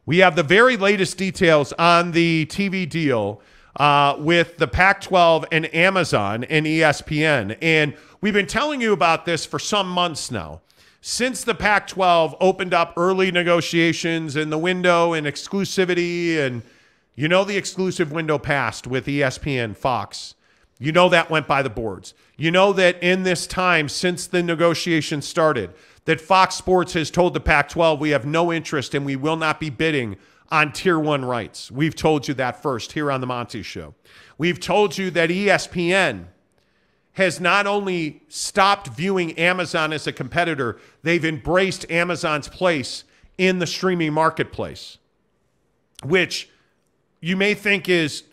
We have the very latest details on the TV deal with the Pac-12 and Amazon and ESPN. And we've been telling you about this for some months now. Since the Pac-12 opened up early negotiations and the window and exclusivity, and you know the exclusive window passed with ESPN, Fox. You know that went by the boards. You know that in this time since the negotiations started, that Fox Sports has told the Pac-12 we have no interest and we will not be bidding on Tier 1 rights. We've told you that first here on the Monty Show. We've told you that ESPN has not only stopped viewing Amazon as a competitor, they've embraced Amazon's place in the streaming marketplace, which you may think is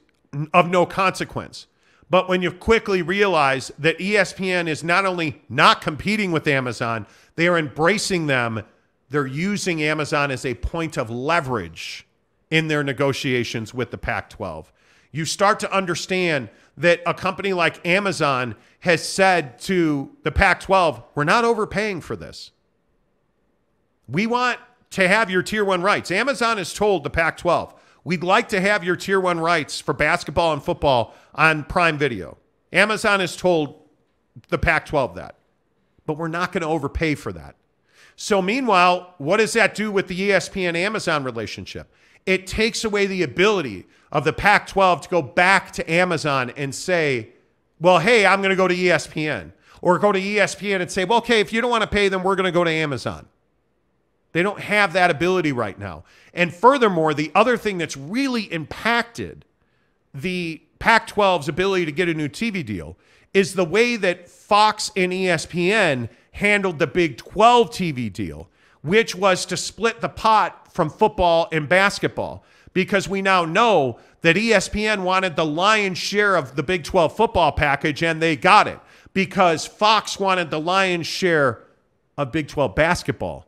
of no consequence. But when you quickly realize that ESPN is not only not competing with Amazon, they are embracing them. They're using Amazon as a point of leverage in their negotiations with the Pac-12. You start to understand that a company like Amazon has said to the Pac-12, we're not overpaying for this. We want to have your Tier 1 rights. Amazon has told the Pac-12, we'd like to have your Tier 1 rights for basketball and football on Prime Video. Amazon has told the Pac-12 that. But we're not going to overpay for that. So meanwhile, what does that do with the ESPN-Amazon relationship? It takes away the ability of the Pac-12 to go back to Amazon and say, well, hey, I'm going to go to ESPN. Or go to ESPN and say, well, okay, if you don't want to pay them, we're going to go to Amazon. They don't have that ability right now. And furthermore, the other thing that's really impacted the Pac-12's ability to get a new TV deal is the way that Fox and ESPN handled the Big 12 TV deal, which was to split the pot from football and basketball, because we now know that ESPN wanted the lion's share of the Big 12 football package, and they got it, because Fox wanted the lion's share of Big 12 basketball,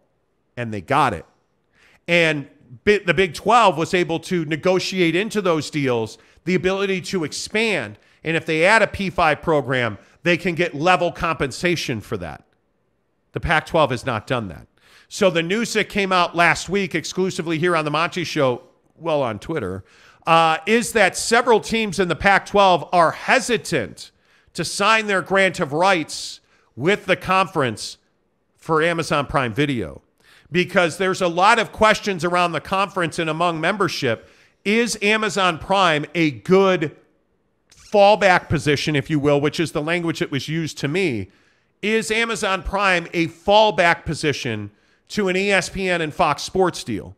and they got it. And the Big 12 was able to negotiate into those deals the ability to expand, and if they add a P5 program, they can get level compensation for that. The Pac-12 has not done that. So the news that came out last week exclusively here on the Monty Show, well, on Twitter, is that several teams in the Pac-12 are hesitant to sign their grant of rights with the conference for Amazon Prime Video, because there's a lot of questions around the conference and among membership. Is Amazon Prime a good fallback position, if you will, which is the language that was used to me? Is Amazon Prime a fallback position to an ESPN and Fox Sports deal?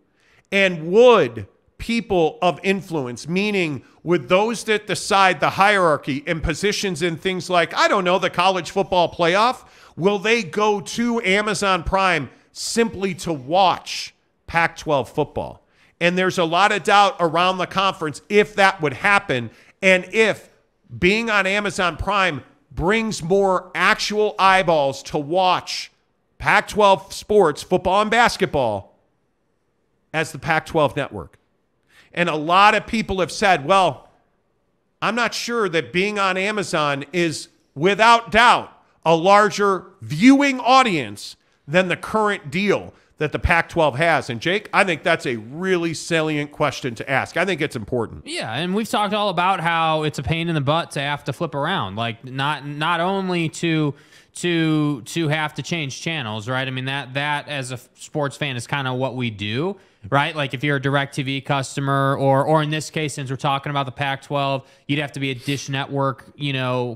And would people of influence, meaning would those that decide the hierarchy and positions in things like, I don't know, the college football playoff, will they go to Amazon Prime simply to watch Pac-12 football? And there's a lot of doubt around the conference if that would happen, and if being on Amazon Prime brings more actual eyeballs to watch Pac-12 sports, football and basketball, as the Pac-12 network. And a lot of people have said, well, I'm not sure that being on Amazon is without doubt a larger viewing audience than the current deal that the Pac-12 has. And Jake, I think that's a really salient question to ask. I think it's important. Yeah, and we've talked all about how it's a pain in the butt to have to flip around, like not only to have to change channels, right? I mean, that as a sports fan is kind of what we do, right? Like if you're a DirecTV customer, or in this case, since we're talking about the Pac-12, you'd have to be a Dish Network,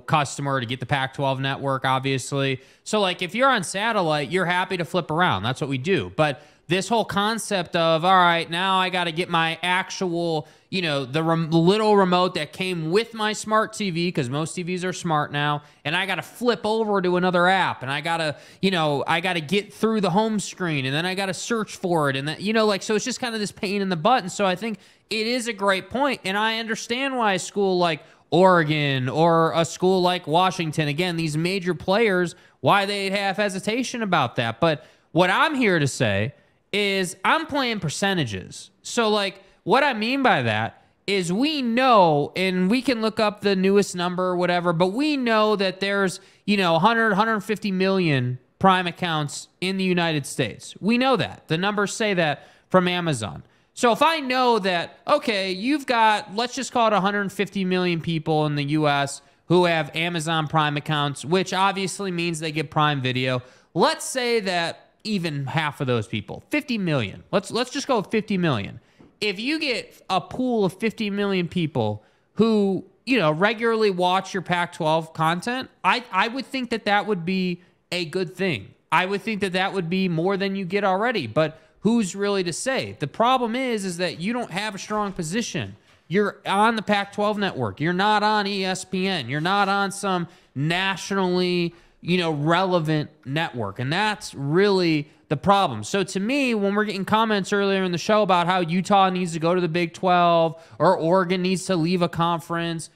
customer to get the Pac-12 network, obviously. So like if you're on satellite, you're happy to flip around. That's what we do. But this whole concept of, all right, now I got to get my actual, the little remote that came with my smart TV, because most TVs are smart now, and I got to flip over to another app, and I got to, get through the home screen, and then I got to search for it, and then, so it's just kind of this pain in the butt. And so I think it is a great point, and I understand why a school like Oregon or a school like Washington, again, these major players, why they have hesitation about that. But what I'm here to say is I'm playing percentages. So like what I mean by that is we know, and we can look up the newest number or whatever, but we know that there's, 100, 150 million Prime accounts in the United States. We know that. The numbers say that from Amazon. So if I know that, okay, you've got, let's just call it 150 million people in the U.S. who have Amazon Prime accounts, which obviously means they get Prime Video. Let's say that even half of those people, 50 million. Let's just go with 50 million. If you get a pool of 50 million people who, regularly watch your Pac-12 content, I would think that would be a good thing. I would think that would be more than you get already, but who's really to say? The problem is that you don't have a strong position. You're on the Pac-12 network. You're not on ESPN. You're not on some nationally, relevant network. And that's really the problem. So to me, when we're getting comments earlier in the show about how Utah needs to go to the Big 12 or Oregon needs to leave a conference,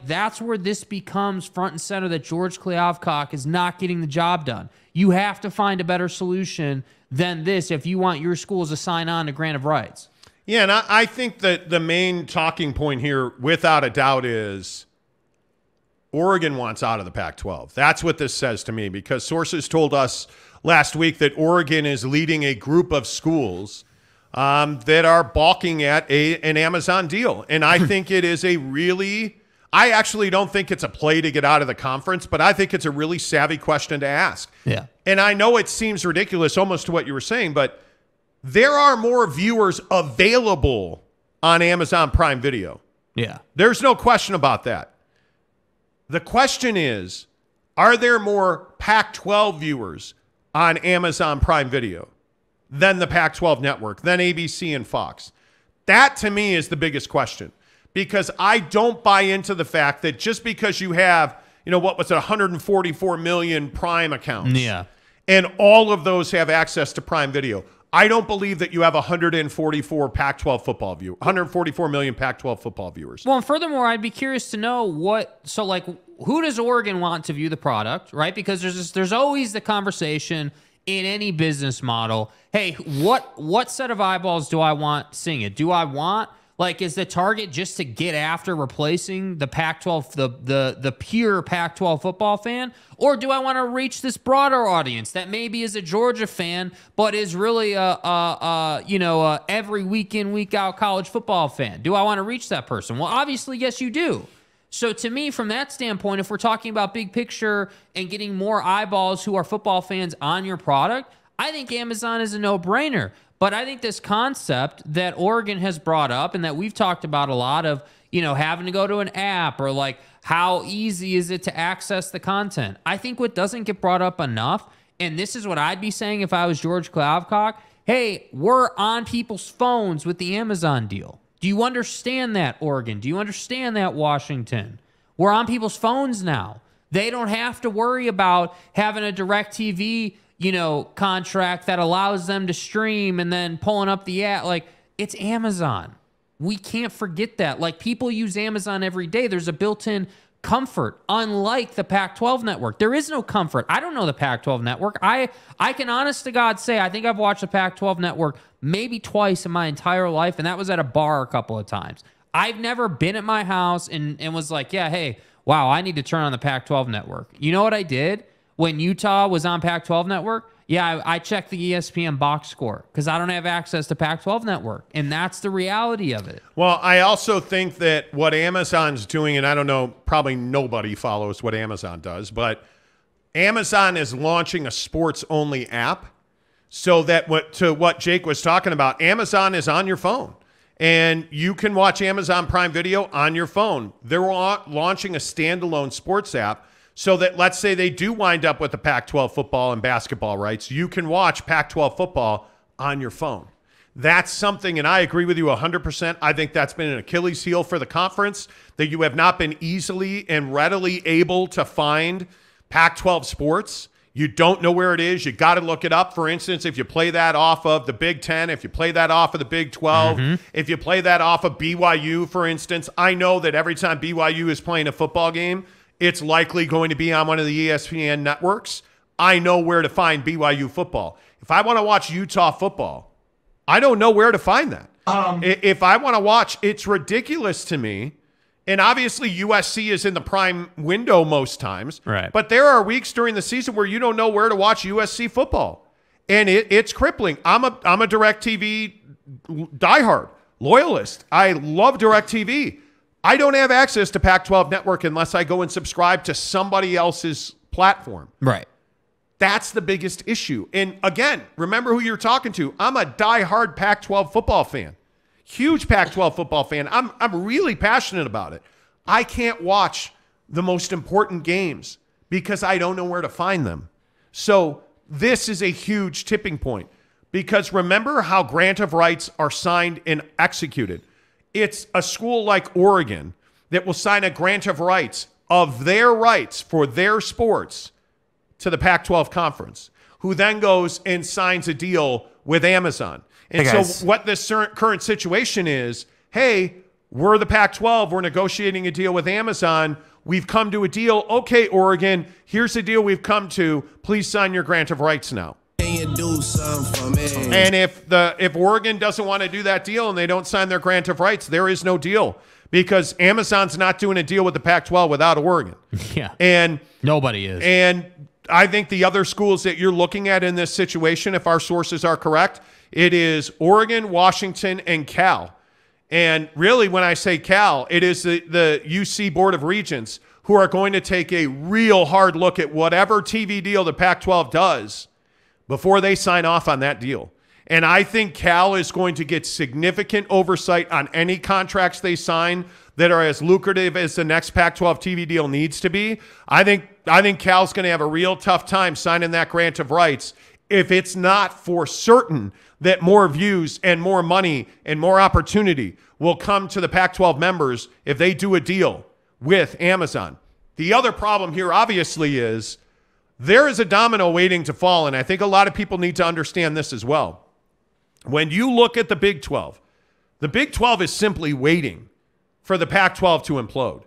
that's where this becomes front and center, that George Kliavkoff is not getting the job done. You have to find a better solution than this if you want your schools to sign on to grant of rights. Yeah, and I think that the main talking point here, without a doubt, is Oregon wants out of the Pac-12. That's what this says to me, because sources told us last week that Oregon is leading a group of schools that are balking at an Amazon deal. And I think it is I actually don't think it's a play to get out of the conference, but I think it's a really savvy question to ask. Yeah. And I know it seems ridiculous almost to what you were saying, but there are more viewers available on Amazon Prime Video. Yeah. There's no question about that. The question is, are there more Pac-12 viewers on Amazon Prime Video than the Pac-12 network, than ABC and Fox? That, to me, is the biggest question, because I don't buy into the fact that just because you have, 144 million Prime accounts, and all of those have access to Prime Video, I don't believe that you have 144 Pac-12 football 144 million Pac-12 football viewers. Well, and furthermore, I'd be curious to know who does Oregon want to view the product, right? Because there's always the conversation in any business model. Hey, what set of eyeballs do I want seeing it? Do I want, is the target just to get after replacing the Pac-12, the pure Pac-12 football fan? Or do I want to reach this broader audience that maybe is a Georgia fan, but is really a every week in, week out college football fan? Do I want to reach that person? Well, obviously, yes, you do. So to me, from that standpoint, if we're talking about big picture and getting more eyeballs who are football fans on your product, I think Amazon is a no-brainer. But I think this concept that Oregon has brought up and that we've talked about a lot of, having to go to an app or how easy is it to access the content? I think what doesn't get brought up enough, and this is what I'd be saying if I was George Kliavkoff, hey, we're on people's phones with the Amazon deal. Do you understand that, Oregon? Do you understand that, Washington? We're on people's phones now. They don't have to worry about having a DirecTV contract that allows them to stream and then pulling up the app. It's Amazon. We can't forget that. People use Amazon every day. There's a built-in comfort, unlike the Pac-12 network. There is no comfort. I don't know the Pac-12 network. I can honest to God say I think I've watched the Pac-12 network maybe twice in my entire life, and that was at a bar a couple of times. I've never been at my house and was like, yeah, hey, wow, I need to turn on the Pac-12 network. You know what I did? When Utah was on Pac-12 network, I checked the ESPN box score because I don't have access to Pac-12 network, and that's the reality of it. Well, I also think that what Amazon's doing, and I don't know, probably nobody follows what Amazon does, but Amazon is launching a sports-only app so that what Jake was talking about, Amazon is on your phone, and you can watch Amazon Prime Video on your phone. They're launching a standalone sports app so that, let's say they do wind up with the Pac-12 football and basketball rights, you can watch Pac-12 football on your phone. That's something, and I agree with you 100%. I think that's been an Achilles heel for the conference, that you have not been easily and readily able to find Pac-12 sports. You don't know where it is. You got to look it up. For instance, if you play that off of the Big 10, if you play that off of the Big 12, if you play that off of BYU, for instance, I know that every time BYU is playing a football game, it's likely going to be on one of the ESPN networks. I know where to find BYU football. If I want to watch Utah football, I don't know where to find that. If I want to watch, it's ridiculous to me. And obviously USC is in the prime window most times. Right. But there are weeks during the season where you don't know where to watch USC football. And it's crippling. I'm a DirecTV diehard loyalist. I love DirecTV. I don't have access to Pac-12 Network unless I go and subscribe to somebody else's platform. Right. That's the biggest issue. And again, remember who you're talking to. I'm a diehard Pac-12 football fan. Huge Pac-12 football fan. I'm really passionate about it. I can't watch the most important games because I don't know where to find them. So this is a huge tipping point because remember how grant of rights are signed and executed. It's a school like Oregon that will sign a grant of rights of their rights for their sports to the Pac-12 conference, who then goes and signs a deal with Amazon. And so what this current situation is, hey, we're the Pac-12. We're negotiating a deal with Amazon. We've come to a deal. Okay, Oregon, here's the deal we've come to. Please sign your grant of rights now. Can you do something for me? And if Oregon doesn't want to do that deal and they don't sign their grant of rights, there is no deal because Amazon's not doing a deal with the Pac-12 without Oregon. Yeah. And nobody is. And I think the other schools that you're looking at in this situation, if our sources are correct, it is Oregon, Washington, and Cal. And really, when I say Cal, it is the UC Board of Regents who are going to take a real hard look at whatever TV deal the Pac-12 does before they sign off on that deal. And I think Cal is going to get significant oversight on any contracts they sign that are as lucrative as the next Pac-12 TV deal needs to be. I think Cal's going to have a real tough time signing that grant of rights if it's not for certain that more views and more money and more opportunity will come to the Pac-12 members if they do a deal with Amazon. The other problem here, obviously, is there is a domino waiting to fall, and I think a lot of people need to understand this as well. When you look at the Big 12 is simply waiting for the Pac-12 to implode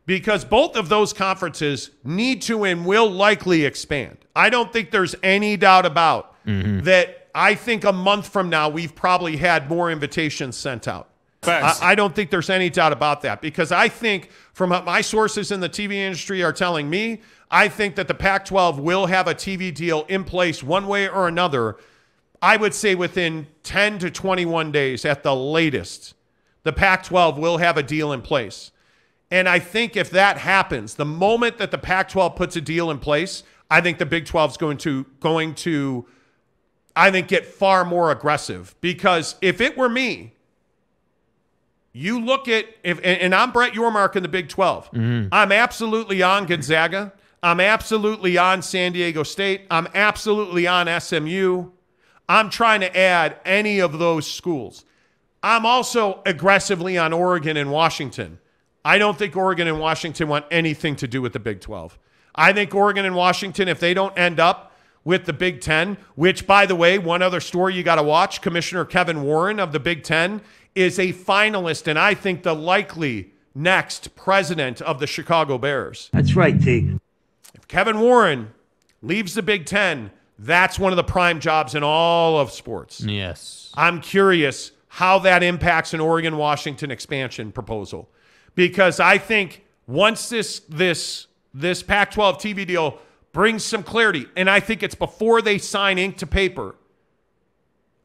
because both of those conferences need to and will likely expand. I don't think there's any doubt about that. I think a month from now, we've probably had more invitations sent out. I don't think there's any doubt about that because I think from what my sources in the TV industry are telling me, I think that the Pac-12 will have a TV deal in place one way or another. I would say within 10 to 21 days at the latest, the Pac-12 will have a deal in place. And I think if that happens, the moment that the Pac-12 puts a deal in place, I think the Big 12 is going to I think get far more aggressive because if it were me, you look at and I'm Brett Yormark in the Big 12. I'm absolutely on Gonzaga. I'm absolutely on San Diego State. I'm absolutely on SMU. I'm trying to add any of those schools. I'm also aggressively on Oregon and Washington. I don't think Oregon and Washington want anything to do with the Big 12. I think Oregon and Washington, if they don't end up with the Big 10, which, by the way, one other story you got to watch, Commissioner Kevin Warren of the Big 10 is a finalist and I think the likely next president of the Chicago Bears. That's right, T. If Kevin Warren leaves the Big 10, that's one of the prime jobs in all of sports. Yes. I'm curious how that impacts an Oregon-Washington expansion proposal because I think once this Pac-12 TV deal brings some clarity, and I think it's before they sign ink to paper.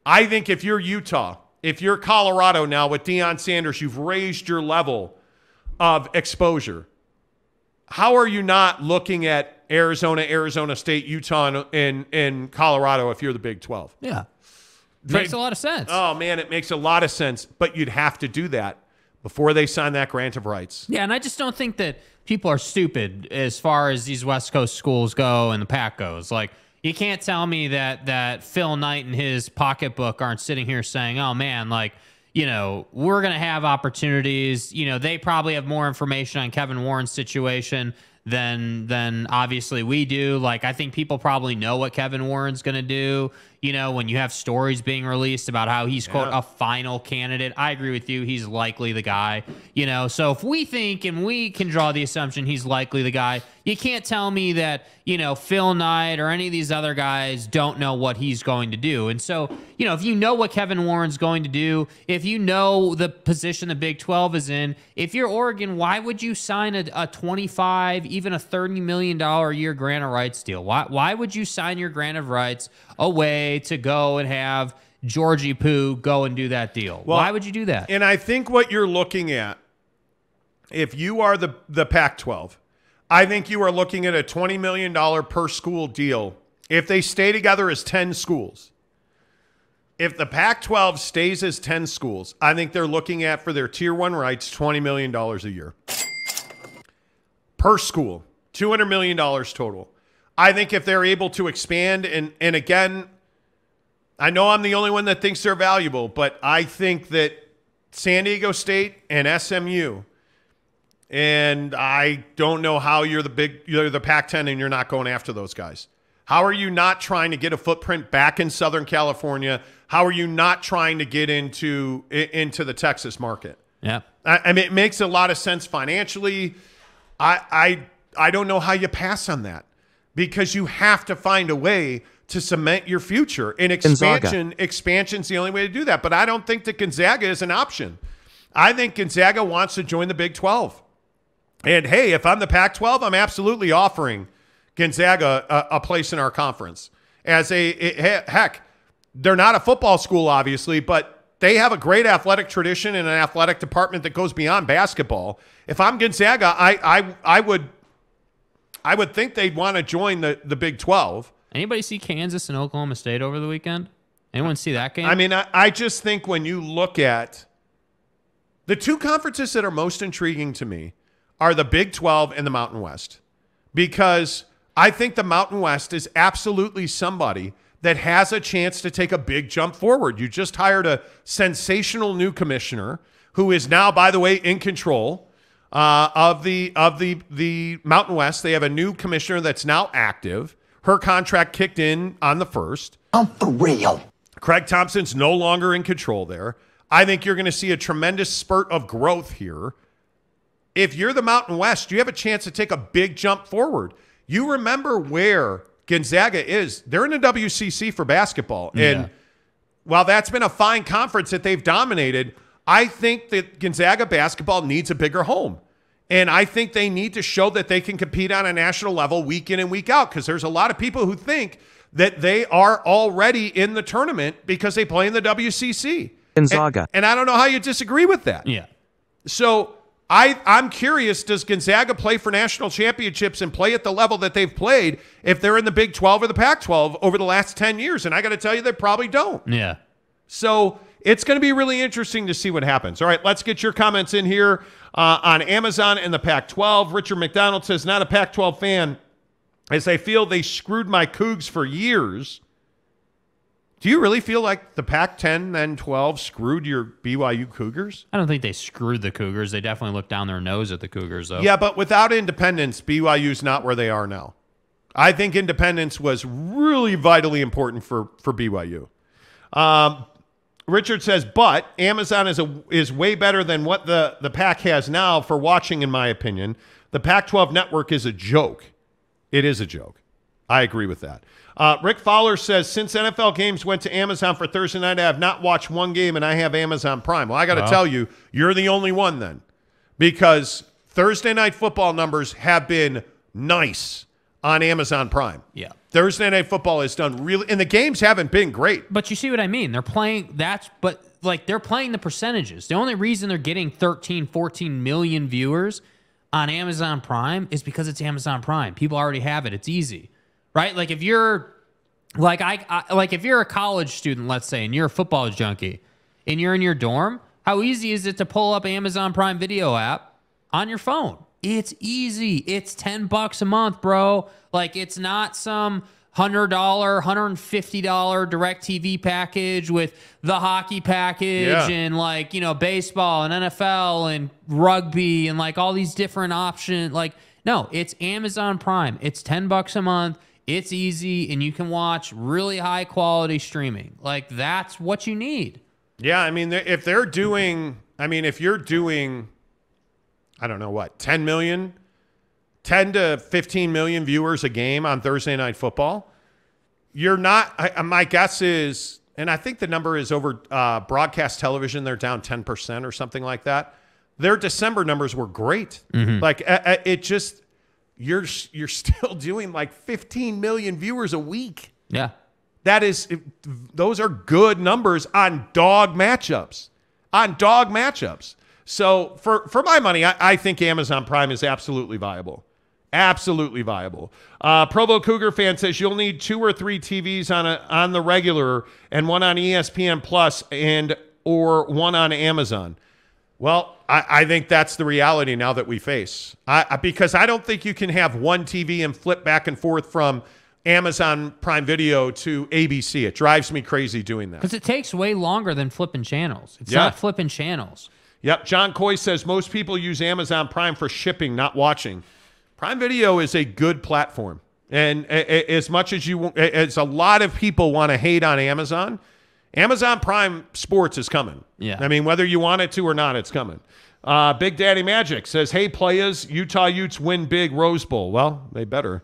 I think if you're Utah, if you're Colorado now with Deion Sanders, you've raised your level of exposure. How are you not looking at Arizona State, Utah, and Colorado if you're the Big 12? Yeah. Makes a lot of sense. Oh, man, it makes a lot of sense, but you'd have to do that before they sign that grant of rights. Yeah, and I just don't think that people are stupid as far as these West Coast schools go and the Pac goes. Like, you can't tell me that Phil Knight and his pocketbook aren't sitting here saying, oh, man, like, you know, we're going to have opportunities. You know, they probably have more information on Kevin Warren's situation than obviously we do. Like, I think people probably know what Kevin Warren's going to do. You know, when you have stories being released about how he's, quote, a final candidate, I agree with you. He's likely the guy. You know, so if we think and we can draw the assumption he's likely the guy, you can't tell me that, you know, Phil Knight or any of these other guys don't know what he's going to do. And so, you know, if you know what Kevin Warren's going to do, if you know the position the Big 12 is in, if you're Oregon, why would you sign a 25, even a $30 million a year grant of rights deal? Why would you sign your grant of rights away to go and have, Georgie Poo go and do that deal. Well, why would you do that? And I think what you're looking at, if you are the Pac-12, I think you are looking at a $20 million per school deal if they stay together as 10 schools. If the Pac-12 stays as 10 schools, I think they're looking at, for their Tier 1 rights, $20 million a year. Per school, $200 million total. I think if they're able to expand, and again, I know I'm the only one that thinks they're valuable, but I think that San Diego State and SMU, and I don't know how you're the Pac-10 and you're not going after those guys. How are you not trying to get a footprint back in Southern California? How are you not trying to get into the Texas market? Yeah. I mean, it makes a lot of sense financially. I don't know how you pass on that, because you have to find a way to cement your future. And expansion's the only way to do that. But I don't think that Gonzaga is an option. I think Gonzaga wants to join the Big 12. And hey, if I'm the Pac-12, I'm absolutely offering Gonzaga a place in our conference. Heck, they're not a football school, obviously, but they have a great athletic tradition and an athletic department that goes beyond basketball. If I'm Gonzaga, I would think they'd want to join the Big 12. Anybody see Kansas and Oklahoma State over the weekend? Anyone see that game? I mean, I just think when you look at the two conferences that are most intriguing to me are the Big 12 and the Mountain West, because I think the Mountain West is absolutely somebody that has a chance to take a big jump forward. You just hired a sensational new commissioner who is now, by the way, in control of the Mountain West. They have a new commissioner that's now active. Her contract kicked in on the 1st. I'm for real. Craig Thompson's no longer in control there. I think you're going to see a tremendous spurt of growth here. If you're the Mountain West, you have a chance to take a big jump forward. You remember where Gonzaga is. They're in the WCC for basketball. Yeah. And while that's been a fine conference that they've dominated, I think that Gonzaga basketball needs a bigger home. And I think they need to show that they can compete on a national level week in and week out, because there's a lot of people who think that they are already in the tournament because they play in the WCC. Gonzaga. And I don't know how you disagree with that. Yeah. So I'm curious, does Gonzaga play for national championships and play at the level that they've played if they're in the Big 12 or the Pac-12 over the last 10 years? And I got to tell you, they probably don't. Yeah. So it's going to be really interesting to see what happens. All right, let's get your comments in here on Amazon and the Pac-12. Richard McDonald says, not a Pac-12 fan, as I feel they screwed my Cougs for years. Do you really feel like the Pac-10 and 12 screwed your BYU Cougars? I don't think they screwed the Cougars. They definitely looked down their nose at the Cougars, though. Yeah, but without independence, BYU's not where they are now. I think independence was really vitally important for BYU. Richard says, but Amazon is way better than what the Pac has now for watching, in my opinion. The Pac-12 network is a joke. It is a joke. I agree with that. Rick Fowler says, since NFL games went to Amazon for Thursday night, I have not watched one game, and I have Amazon Prime. Well, I got to tell you, you're the only one then, because Thursday night football numbers have been nice on Amazon Prime. Yeah. Thursday night football has done really, and the games haven't been great. But you see what I mean? They're playing they're playing the percentages. The only reason they're getting 13, 14 million viewers on Amazon Prime is because it's Amazon Prime. People already have it. It's easy. Right? Like if you're if you're a college student, let's say, and you're a football junkie and you're in your dorm, how easy is it to pull up Amazon Prime Video app on your phone? It's easy. It's $10 a month, bro. Like, it's not some $100, $150 DirecTV package with the hockey package and baseball and NFL and rugby and all these different options. No, it's Amazon Prime. It's $10 a month. It's easy, and you can watch really high quality streaming. That's what you need. Yeah, I mean, if you're doing, I don't know what, 10 to 15 million viewers a game on Thursday Night Football, you're not, my guess is, and I think the number is over broadcast television, they're down 10% or something like that. Their December numbers were great. Mm-hmm. You're still doing 15 million viewers a week. Yeah. those are good numbers on dog matchups. So for my money, I think Amazon Prime is absolutely viable. Absolutely viable. Provo Cougar fan says you'll need 2 or 3 TVs on the regular and one on ESPN Plus or one on Amazon. Well, I think that's the reality now that we face. Because I don't think you can have one TV and flip back and forth from Amazon Prime Video to ABC. It drives me crazy doing that. Because it takes way longer than flipping channels. It's not flipping channels. Yep. John Coy says most people use Amazon Prime for shipping, not watching. Prime Video is a good platform. And as much as as a lot of people want to hate on Amazon Prime Sports is coming. Yeah. I mean, whether you want it to or not, it's coming. Big Daddy Magic says, hey, players, Utah Utes win big Rose Bowl. Well, they better.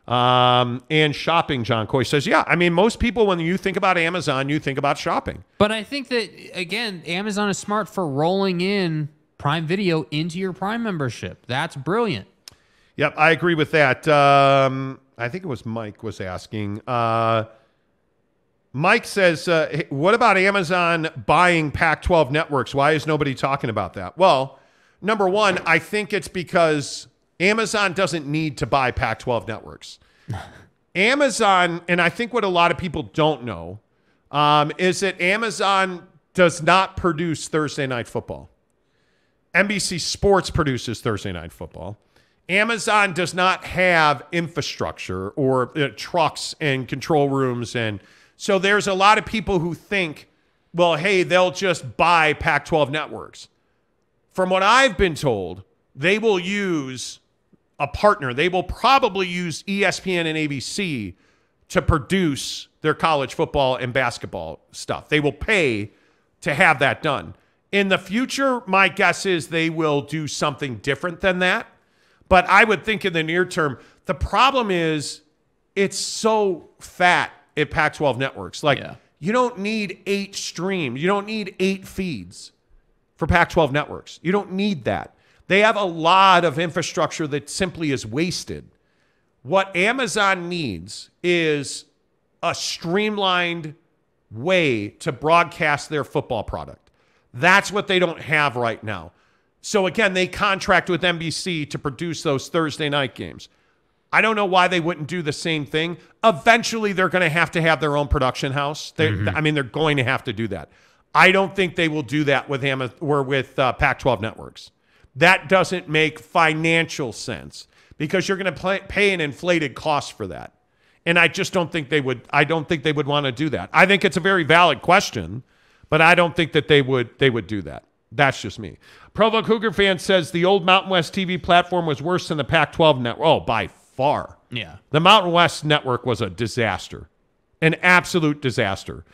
And shopping, John Coy says, yeah, I mean, most people, when you think about Amazon, you think about shopping. But I think that, again, Amazon is smart for rolling in Prime Video into your Prime membership. That's brilliant. Yep, I agree with that. I think it was Mike was asking. Mike says, what about Amazon buying Pac12 Networks? Why is nobody talking about that? Well, number one, I think it's because Amazon doesn't need to buy Pac12 Networks. Amazon, and I think what a lot of people don't know, is that Amazon does not produce Thursday Night Football. NBC Sports produces Thursday Night Football. Amazon does not have infrastructure or trucks and control rooms. And so there's a lot of people who think, well, hey, they'll just buy Pac-12 Networks. From what I've been told, they will use a partner. They will probably use ESPN and ABC to produce their college football and basketball stuff. They will pay to have that done. In the future, my guess is they will do something different than that. But I would think in the near term, the problem is it's so fat at Pac-12 Networks. You don't need 8 streams. You don't need 8 feeds for Pac-12 Networks. You don't need that. They have a lot of infrastructure that simply is wasted. What Amazon needs is a streamlined way to broadcast their football product. That's what they don't have right now. So again, they contract with NBC to produce those Thursday night games. I don't know why they wouldn't do the same thing. Eventually, they're going to have their own production house. I mean, they're going to have to do that. I don't think they will do that with Pac-12 Networks. That doesn't make financial sense because you're going to pay an inflated cost for that. And I just don't think they would. I don't think they would want to do that. I think it's a very valid question, but I don't think that they would do that. That's just me. Provo Cougar fan says the old Mountain West TV platform was worse than the Pac-12 network. Oh, by far. Yeah. The Mountain West network was a disaster, an absolute disaster.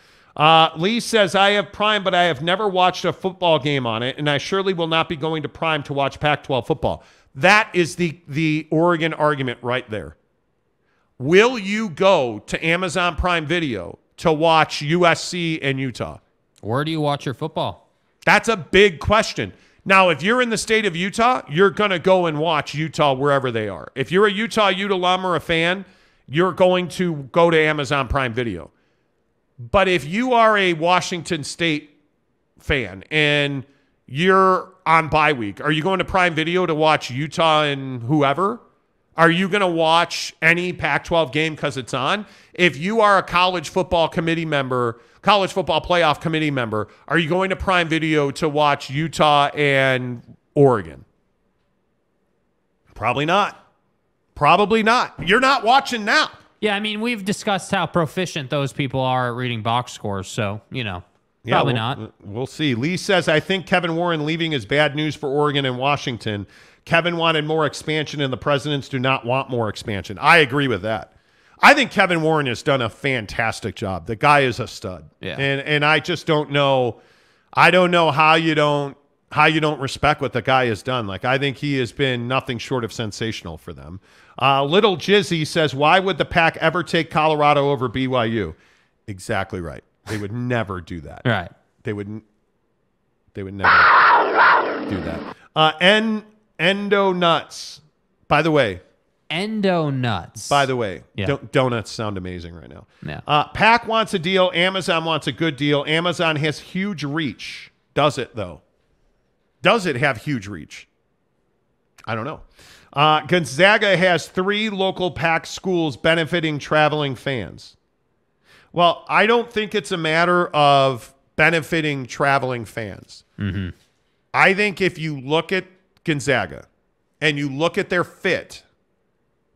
Lee says, I have Prime, but I have never watched a football game on it, and I surely will not be going to Prime to watch Pac-12 football. That is the Oregon argument right there. Will you go to Amazon Prime Video to watch USC and Utah? Where do you watch your football? That's a big question. Now, if you're in the state of Utah, you're going to go and watch Utah wherever they are. If you're a Utah Ute alum or a fan, you're going to go to Amazon Prime Video. But if you are a Washington State fan and you're on bye week, are you going to Prime Video to watch Utah and whoever? Are you going to watch any Pac-12 game because it's on? If you are a college football committee member, college football playoff committee member, are you going to Prime Video to watch Utah and Oregon? Probably not. Probably not. You're not watching now. Yeah, I mean, we've discussed how proficient those people are at reading box scores, so, probably not. We'll see. Lee says, I think Kevin Warren leaving is bad news for Oregon and Washington. Kevin wanted more expansion, and the presidents do not want more expansion. I agree with that. I think Kevin Warren has done a fantastic job. The guy is a stud. Yeah. And I just don't know. I don't know how you don't respect what the guy has done. I think he has been nothing short of sensational for them. Little Jizzy says, why would the PAC ever take Colorado over BYU? Exactly right. They would never do that. Right. They would never do that. Endo Nuts. By the way, Endo nuts. By the way, Yeah. donuts sound amazing right now. Yeah. PAC wants a deal. Amazon wants a good deal. Amazon has huge reach. Does it, though? Does it have huge reach? I don't know. Gonzaga has 3 local PAC schools benefiting traveling fans. Well, I don't think it's a matter of benefiting traveling fans. Mm-hmm. I think if you look at Gonzaga and you look at their fit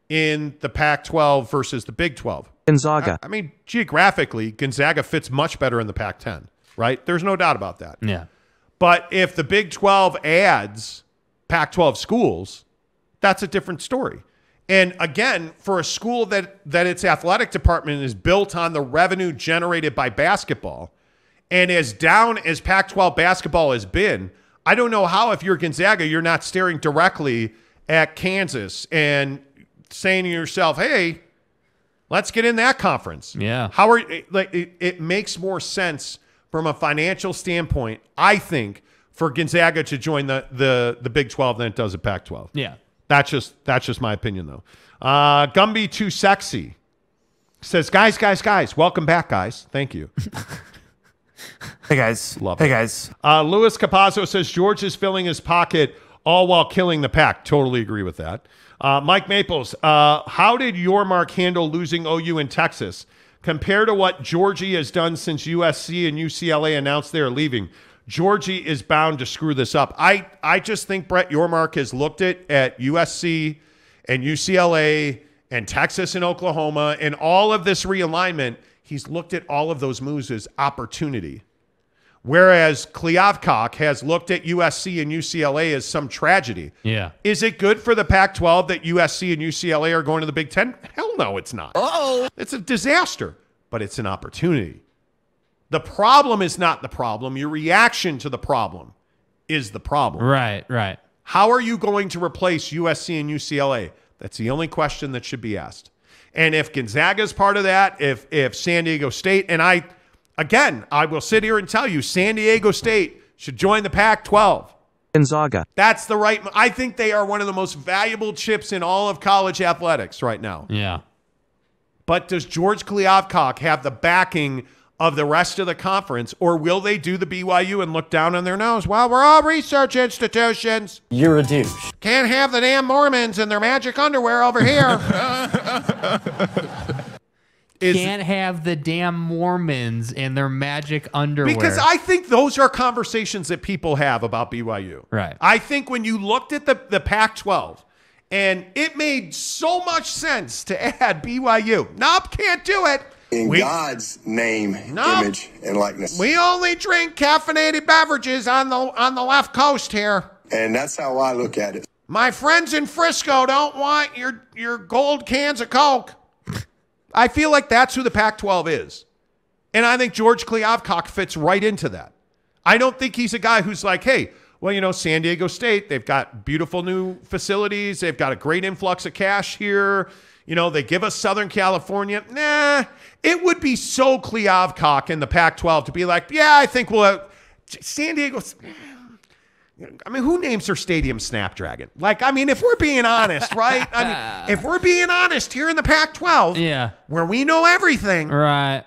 in the Pac-12 versus the Big 12. Gonzaga. I mean, geographically, Gonzaga fits much better in the Pac-10, right? There's no doubt about that. Yeah. But if the Big 12 adds Pac-12 schools, that's a different story. And again, for a school that its athletic department is built on the revenue generated by basketball, and as down as Pac-12 basketball has been, I don't know how, if you're Gonzaga, you're not staring directly at Kansas and saying to yourself, hey, let's get in that conference. Yeah. How are like it makes more sense from a financial standpoint, I think, for Gonzaga to join the Big 12 than it does the Pac-12. Yeah. That's just my opinion, though. Gumby Too Sexy says, guys, welcome back, guys. Thank you. Hey guys. Love hey it. guys. Louis Capazzo says, George is filling his pocket all while killing the Pac. Totally agree with that. Mike Maples, how did Yormark handle losing OU in Texas? Compared to what Georgie has done since USC and UCLA announced they're leaving, Georgie is bound to screw this up. I just think Brett Yormark has looked at USC and UCLA and Texas and Oklahoma and all of this realignment. He's looked at all of those moves as opportunity. Whereas Kliavkoff has looked at USC and UCLA as some tragedy. Yeah. Is it good for the Pac-12 that USC and UCLA are going to the Big Ten? Hell no, it's not. Uh-oh. It's a disaster, but it's an opportunity. The problem is not the problem. Your reaction to the problem is the problem. Right. How are you going to replace USC and UCLA? That's the only question that should be asked. And if Gonzaga is part of that, if San Diego State, and I will sit here and tell you, San Diego State should join the Pac-12. Gonzaga. That's the right. I think they are one of the most valuable chips in all of college athletics right now. Yeah. But does George Kliavkoff have the backing of the rest of the conference, or will they do the BYU and look down on their nose? Well, we're all research institutions. You're a douche. Can't have the damn Mormons in their magic underwear over here. Can't have the damn Mormons in their magic underwear. Because I think those are conversations that people have about BYU. Right. I think when you looked at the Pac-12, and it made so much sense to add BYU. Nope, can't do it. In God's name, image, and likeness. We only drink caffeinated beverages on the left coast here. And that's how I look at it. My friends in Frisco don't want your gold cans of Coke. I feel like that's who the Pac-12 is. And I think George Kliavkoff fits right into that. I don't think he's a guy who's like, hey, well, San Diego State, they've got beautiful new facilities. They've got a great influx of cash here. They give us Southern California. Nah, it would be so Kliavkoff in the Pac-12 to be like, yeah, I think we'll have San Diego. I mean, who names their stadium Snapdragon? If we're being honest, right? If we're being honest here in the Pac-12, yeah, where we know everything, right?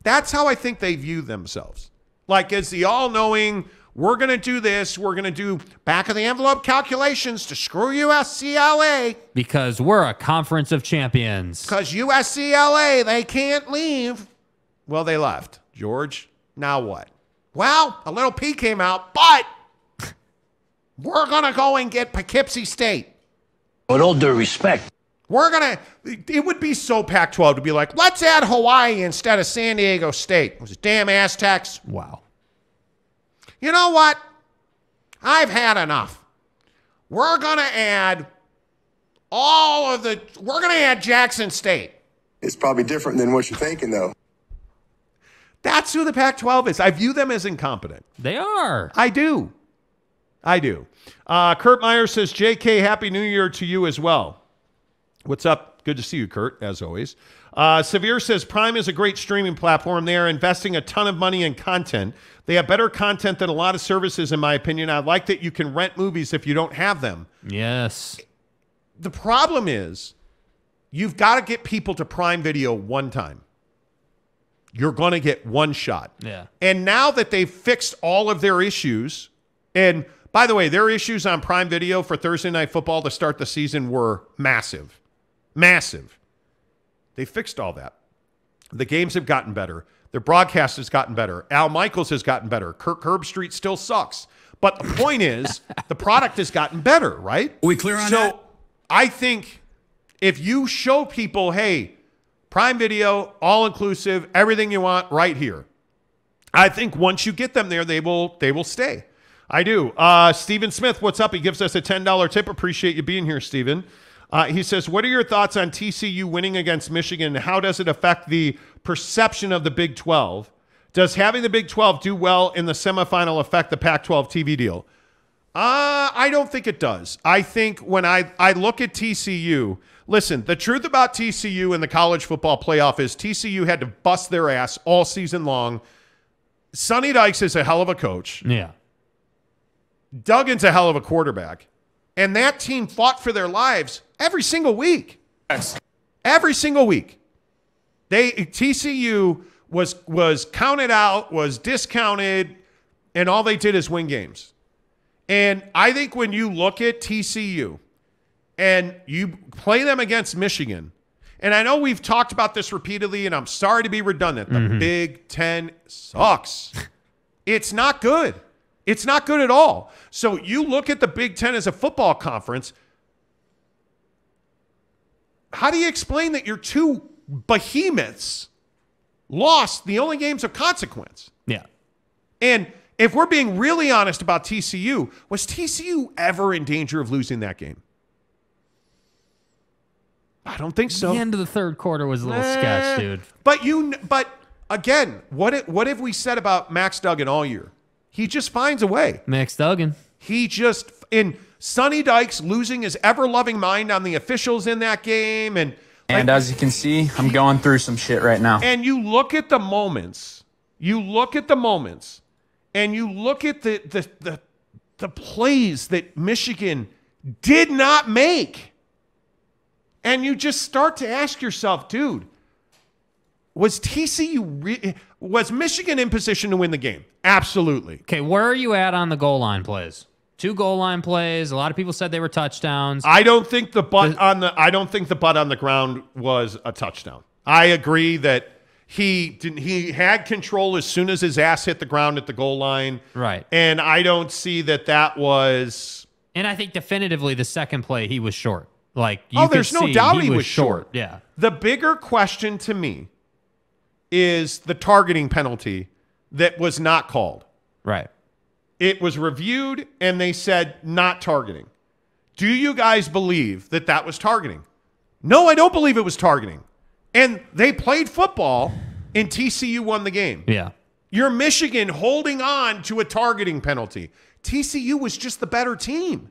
That's how I think they view themselves. As the all-knowing, we're going to do this. We're going to do back-of-the-envelope calculations to screw USCLA. Because we're a conference of champions. Because USCLA, they can't leave. Well, they left. George, now what? Well, a little P came out, but we're going to go and get Poughkeepsie State. With all due respect. It would be so Pac-12 to be like, let's add Hawaii instead of San Diego State. It was damn Aztecs. Wow. You know what? I've had enough. We're going to add Jackson State. It's probably different than what you're thinking, though. That's who the Pac-12 is. I view them as incompetent. They are. I do. Kurt Meyer says, JK, Happy New Year to you as well. What's up? Good to see you, Kurt, as always. Severe says, Prime is a great streaming platform. They are investing a ton of money in content. They have better content than a lot of services, in my opinion. I like that you can rent movies if you don't have them. Yes. the problem is you've got to get people to Prime Video one time. You're going to get one shot. Yeah. And now that they've fixed all of their issues, and by the way, their issues on Prime Video for Thursday Night Football to start the season were massive. Massive. They fixed all that. The games have gotten better. Their broadcast has gotten better. Al Michaels has gotten better. Kirk Herbstreit still sucks. But the point is, the product has gotten better, right? Are we clear on that? So I think if you show people, hey, Prime Video, all-inclusive, everything you want right here, I think once you get them there, they will stay. I do. Stephen Smith, what's up? He gives us a $10 tip. Appreciate you being here, Stephen. He says, what are your thoughts on TCU winning against Michigan? How does it affect the perception of the Big 12? Does having the Big 12 do well in the semifinal affect the Pac-12 TV deal? I don't think it does. I think when I look at TCU, listen, the truth about TCU in the college football playoff is TCU had to bust their ass all season long. Sonny Dykes is a hell of a coach. Yeah. Duggan's a hell of a quarterback. And that team fought for their lives every single week. Yes. Every single week. TCU was counted out, was discounted, and all they did is win games. And I think when you look at TCU and you play them against Michigan, and I know we've talked about this repeatedly, and I'm sorry to be redundant, the Big Ten sucks. It's not good. It's not good at all. So you look at the Big Ten as a football conference. How do you explain that your two behemoths lost the only games of consequence? Yeah. And if we're being really honest about TCU, was TCU ever in danger of losing that game? I don't think so. The end of the third quarter was a little sketch, dude. But again, what have we said about Max Duggan all year? He just finds a way. Max Duggan. He just, in Sonny Dykes losing his ever-loving mind on the officials in that game. And as you can see, I'm going through some shit right now. And you look at the moments, and you look at the plays that Michigan did not make. And you just start to ask yourself, dude, was Michigan in position to win the game? Absolutely. Okay, where are you at on the goal line plays? 2 goal line plays. A lot of people said they were touchdowns. I don't think the butt on the ground was a touchdown. I agree that he had control as soon as his ass hit the ground at the goal line. Right. And I don't see that was. And I think definitively the second play he was short. There's no doubt he was short. Yeah. The bigger question to me is the targeting penalty that was not called. Right. It was reviewed, and they said not targeting. Do you guys believe that was targeting? No, I don't believe it was targeting. And they played football, and TCU won the game. Yeah. You're Michigan holding on to a targeting penalty. TCU was just the better team.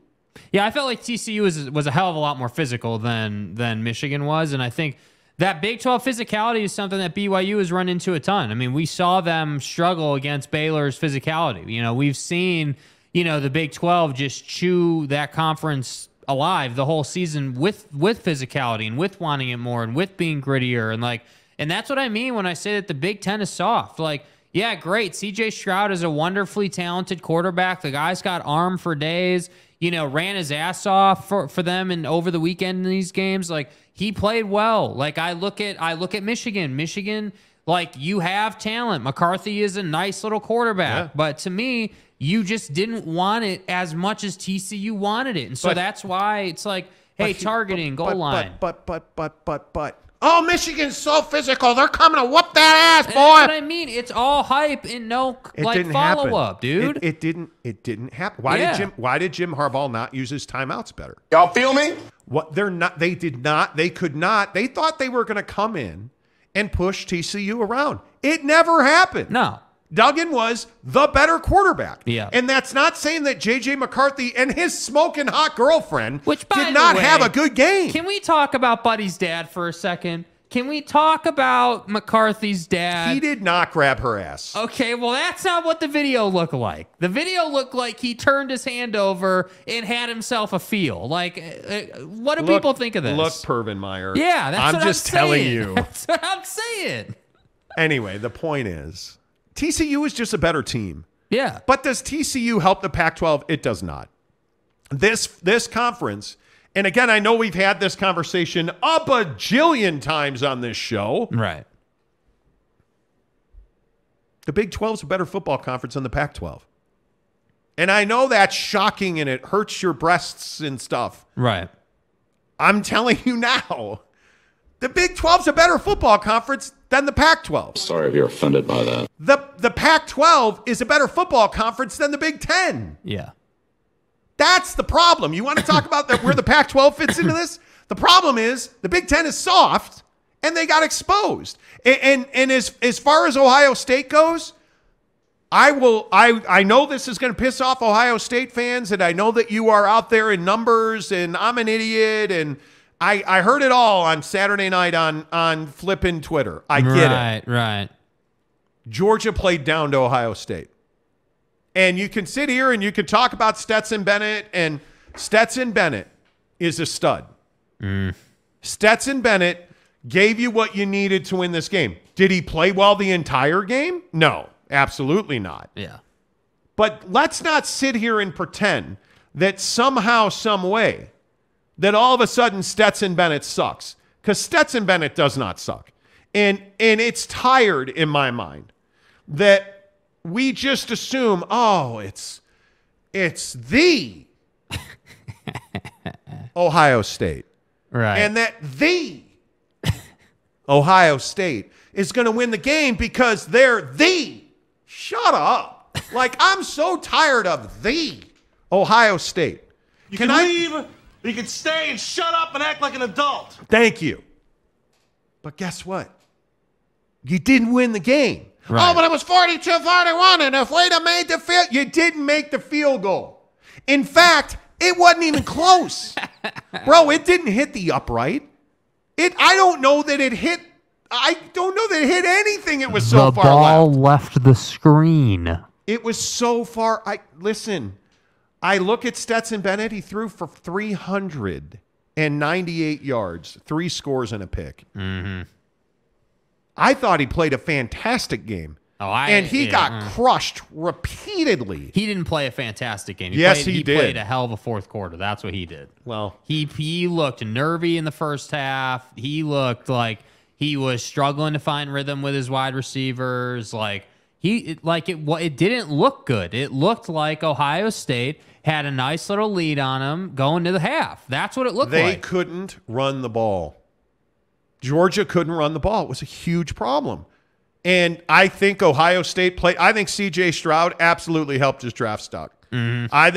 Yeah, I felt like TCU was a hell of a lot more physical than Michigan was, and I think that Big 12 physicality is something that BYU has run into a ton. I mean, we saw them struggle against Baylor's physicality. You know, we've seen, the Big 12 just chew that conference alive the whole season with physicality and with wanting it more and with being grittier. And that's what I mean when I say that the Big 10 is soft. Yeah, great. CJ Stroud is a wonderfully talented quarterback. The guy's got arm for days. Ran his ass off for them and over the weekend in these games. He played well. I look at Michigan. Michigan, you have talent. McCarthy is a nice little quarterback. Yeah. But to me, you just didn't want it as much as TCU wanted it. And so that's why it's targeting, goal line. But. Oh, Michigan's so physical. They're coming to whoop that ass, boy. That's what I mean. It's all hype and no follow-up, dude. It didn't happen. Why did Jim Harbaugh not use his timeouts better? Y'all feel me? They did not. They could not. They thought they were going to come in and push TCU around. It never happened. No. Duggan was the better quarterback. Yeah. And that's not saying that J.J. McCarthy and his smoking hot girlfriend did not way, have a good game. Can we talk about Buddy's dad for a second? Can we talk about McCarthy's dad? He did not grab her ass. Okay, well, that's not what the video looked like. The video looked like he turned his hand over and had himself a feel. Like, what do people think of this? Look, Pervin Meyer. Yeah, that's what I'm just telling saying. you. That's what I'm saying. Anyway, the point is, TCU is just a better team. Yeah. But does TCU help the Pac-12? It does not. This conference, and again, I know we've had this conversation a bajillion times on this show. Right. The Big 12 is a better football conference than the Pac-12. And I know that's shocking and it hurts your breasts and stuff. Right. I'm telling you now, the Big 12 is a better football conference than the Pac-12. Sorry if you're offended by that. The Pac-12 is a better football conference than the Big 10. Yeah. That's the problem. You want to talk about where the Pac-12 fits into this? The problem is the Big 10 is soft and they got exposed. And as far as Ohio State goes, I know this is going to piss off Ohio State fans, and I know that you are out there in numbers and I'm an idiot, and I heard it all on Saturday night on flipping Twitter. I get it. Right. Georgia played down to Ohio State. And you can sit here and you can talk about Stetson Bennett, and Stetson Bennett is a stud. Stetson Bennett gave you what you needed to win this game. Did he play well the entire game? No, absolutely not. Yeah. But let's not sit here and pretend that somehow, some way, that all of a sudden Stetson Bennett sucks. Because Stetson Bennett does not suck. And it's tired in my mind that we just assume, oh, it's the Ohio State. Right. And that the Ohio State is going to win the game because they're the. Shut up. Like, I'm so tired of the Ohio State. You can leave, you can stay and shut up and act like an adult. Thank you. But guess what? You didn't win the game. Right. Oh, but it was 42-41, and if we'd have made the field, you didn't make the field goal. In fact, it wasn't even close. Bro, it didn't hit the upright. I don't know that it hit anything. It was so far left. The ball left the screen. It was so far. Listen, I look at Stetson Bennett. He threw for 398 yards, 3 scores and a pick. Mm-hmm. I thought he played a fantastic game. And he got crushed repeatedly. He didn't play a fantastic game. He did. He played a hell of a fourth quarter. That's what he did. Well, he looked nervy in the first half. He looked like he was struggling to find rhythm with his wide receivers. It didn't look good. It looked like Ohio State had a nice little lead on him going to the half. That's what it looked like. They couldn't run the ball. Georgia couldn't run the ball. It was a huge problem. And I think Ohio State I think C.J. Stroud absolutely helped his draft stock. Mm-hmm. I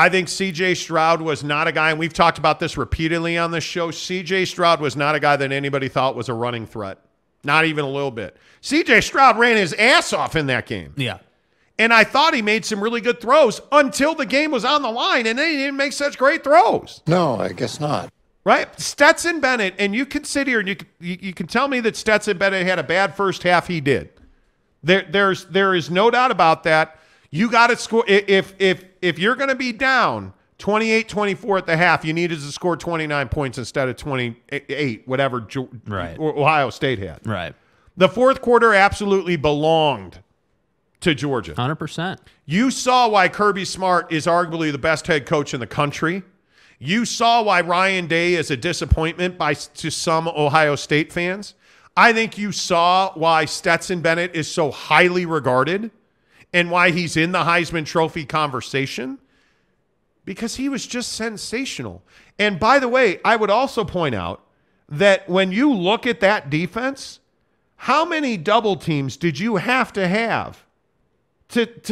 think C.J. Stroud was not a guy, and we've talked about this repeatedly on this show, C.J. Stroud was not a guy that anybody thought was a running threat. Not even a little bit. C.J. Stroud ran his ass off in that game. Yeah. And I thought he made some really good throws until the game was on the line, and then he didn't make such great throws. No, I guess not. Right? Stetson Bennett, and you can sit here and you can tell me that Stetson Bennett had a bad first half. He did. There is no doubt about that. You got to score. If you're going to be down 28-24 at the half, you needed to score 29 points instead of 28, whatever Ohio State had. Right. The fourth quarter absolutely belonged to Georgia. 100%. You saw why Kirby Smart is arguably the best head coach in the country. You saw why Ryan Day is a disappointment to some Ohio State fans. I think you saw why Stetson Bennett is so highly regarded and why he's in the Heisman Trophy conversation, because he was just sensational. And by the way, I would also point out that when you look at that defense, how many double teams did you have to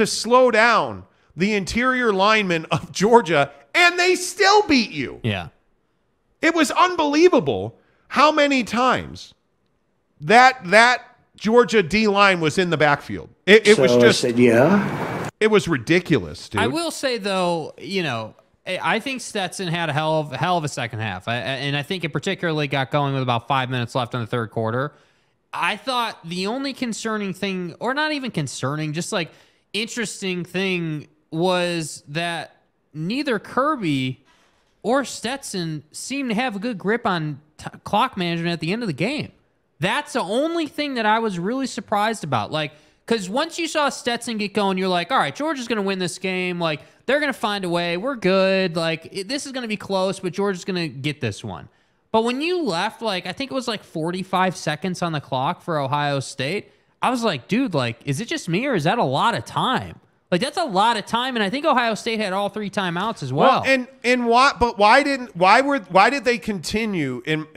slow down the interior linemen of Georgia, and they still beat you? Yeah. It was unbelievable how many times that Georgia D-line was in the backfield. It was just, yeah. it was ridiculous, dude. I will say, though, I think Stetson had a hell of a second half, and I think it particularly got going with about 5 minutes left in the third quarter. I thought the only concerning thing, or not even concerning, just like interesting thing, was that neither Kirby or Stetson seemed to have a good grip on clock management at the end of the game. That's the only thing that I was really surprised about. Like, because once you saw Stetson get going, you're like, all right, Georgia's going to win this game. Like, they're going to find a way. We're good. Like, this is going to be close, but Georgia's going to get this one. But when you left, like, I think it was like 45 seconds on the clock for Ohio State, I was like, dude, like, is it just me or is that a lot of time? Like, that's a lot of time, and I think Ohio State had all 3 timeouts as well. And why? But why did they continue? And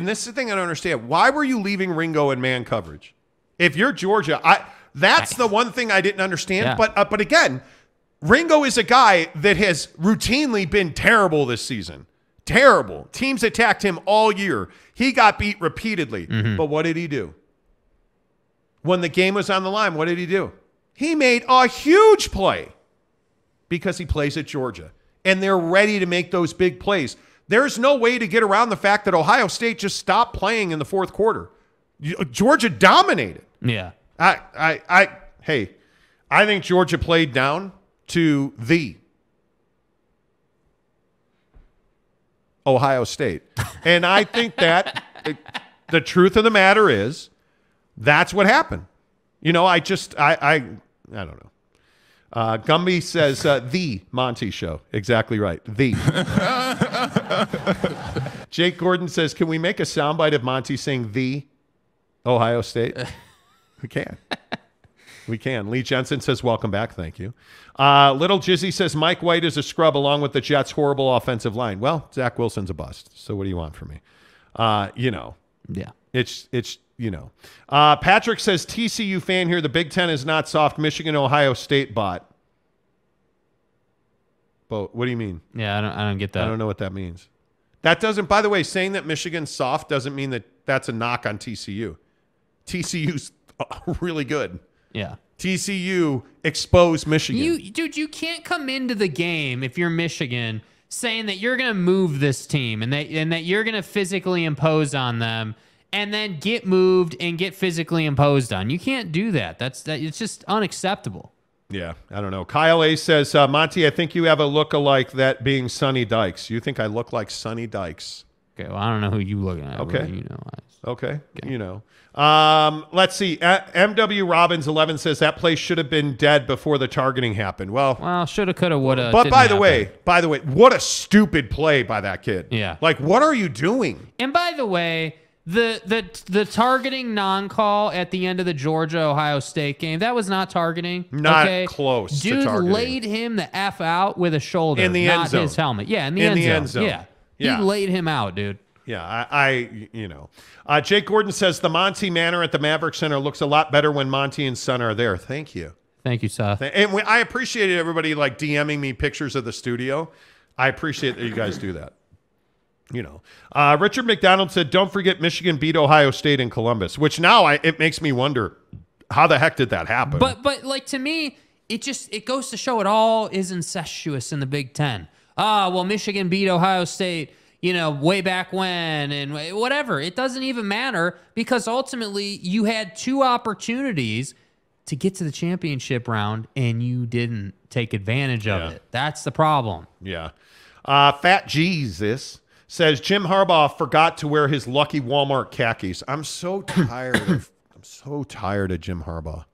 this is the thing I don't understand. Why were you leaving Ringo in man coverage? If you're Georgia, that's the one thing I didn't understand. Yeah. But again, Ringo is a guy that has routinely been terrible this season. Terrible. Teams attacked him all year. He got beat repeatedly. Mm-hmm. But what did he do? When the game was on the line, what did he do? He made a huge play because he plays at Georgia, and they're ready to make those big plays. There's no way to get around the fact that Ohio State just stopped playing in the fourth quarter. Georgia dominated. Yeah. Hey, I think Georgia played down to the Ohio State. And I think that the truth of the matter is that's what happened. You know, I don't know. Gumby says the Monty Show. Exactly right. The. Jake Gordon says, can we make a soundbite of Monty saying the Ohio State? We can. We can. Lee Jensen says, welcome back. Thank you. Little Jizzy says, Mike White is a scrub along with the Jets' horrible offensive line. Well, Zach Wilson's a bust. So what do you want from me? You know. Yeah. It's you know. Patrick says, TCU fan here. The Big Ten is not soft. Michigan, Ohio State bot. But what do you mean? Yeah, I don't get that. I don't know what that means. That doesn't, by the way, saying that Michigan's soft doesn't mean that that's a knock on TCU. TCU's really good. Yeah. TCU exposed Michigan. Dude, you can't come into the game if you're Michigan saying that you're going to move this team and that you're going to physically impose on them and then get moved and get physically imposed on. You can't do that. It's just unacceptable. Yeah, I don't know. Kyle A says, Monty, I think you have a look-alike, that being Sonny Dykes. You think I look like Sonny Dykes? Okay, well, I don't know who you looking at. Okay. You know. Okay, you know. Let's see. MW Robbins 11 says that play should have been dead before the targeting happened. Well, shoulda, coulda, woulda. But by the way, what a stupid play by that kid. Yeah. Like, what are you doing? And by the way, the targeting non-call at the end of the Georgia-Ohio State game, that was not targeting. Not close to Dude targeting. laid him the F out with a shoulder, in the end zone. Not his helmet. Yeah, in the end zone. Yeah. He laid him out, dude. Yeah, you know. Jake Gordon says the Monty Manor at the Maverick Center looks a lot better when Monty and Son are there. Thank you. Thank you, Seth. And I appreciated everybody like DMing me pictures of the studio. I appreciate that you guys do that. You know, Richard McDonald said, don't forget Michigan beat Ohio State in Columbus, which now it makes me wonder, how the heck did that happen? But like, to me, it goes to show it all is incestuous in the Big Ten. Well, Michigan beat Ohio State, you know, way back when and whatever. It doesn't even matter because ultimately you had 2 opportunities to get to the championship round and you didn't take advantage of it. That's the problem. Yeah. Fat Jesus says Jim Harbaugh forgot to wear his lucky Walmart khakis. I'm so tired of Jim Harbaugh.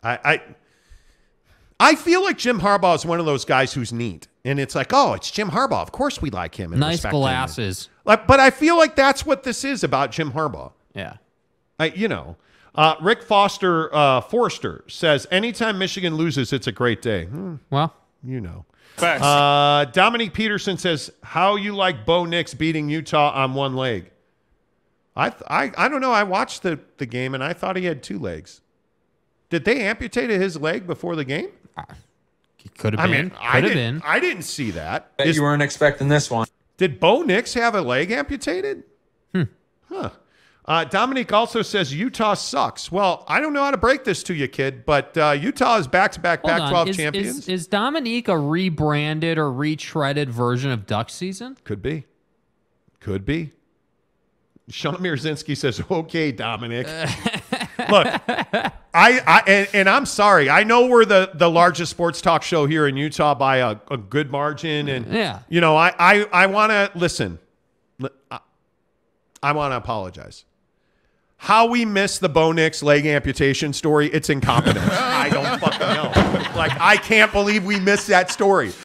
I feel like Jim Harbaugh is one of those guys who's neat. And it's like, oh, it's Jim Harbaugh. Of course we like him. And nice glasses. But I feel like that's what this is about Jim Harbaugh. Yeah. You know. Rick Forster says, anytime Michigan loses, it's a great day. Well, you know. Facts. Dominique Peterson says, how you like Bo Nix beating Utah on one leg? I don't know. I watched the game, and I thought he had 2 legs. Did they amputate his leg before the game? Could have been. Could have been. I didn't see that. You weren't expecting this one. Did Bo Nix have a leg amputated? Huh. Dominique also says Utah sucks. Well, I don't know how to break this to you, kid, but Utah is back-to-back Pac-12 champions. Is Dominique a rebranded or retreaded version of Duck season? Could be. Could be. Sean Mirzinski says, okay, Dominic. Look, I'm sorry. I know we're the largest sports talk show here in Utah by a good margin. And, you know, I want to listen. I want to apologize. How we missed the Bo Nix leg amputation story, it's incompetence. I don't fucking know. Like, I can't believe we missed that story.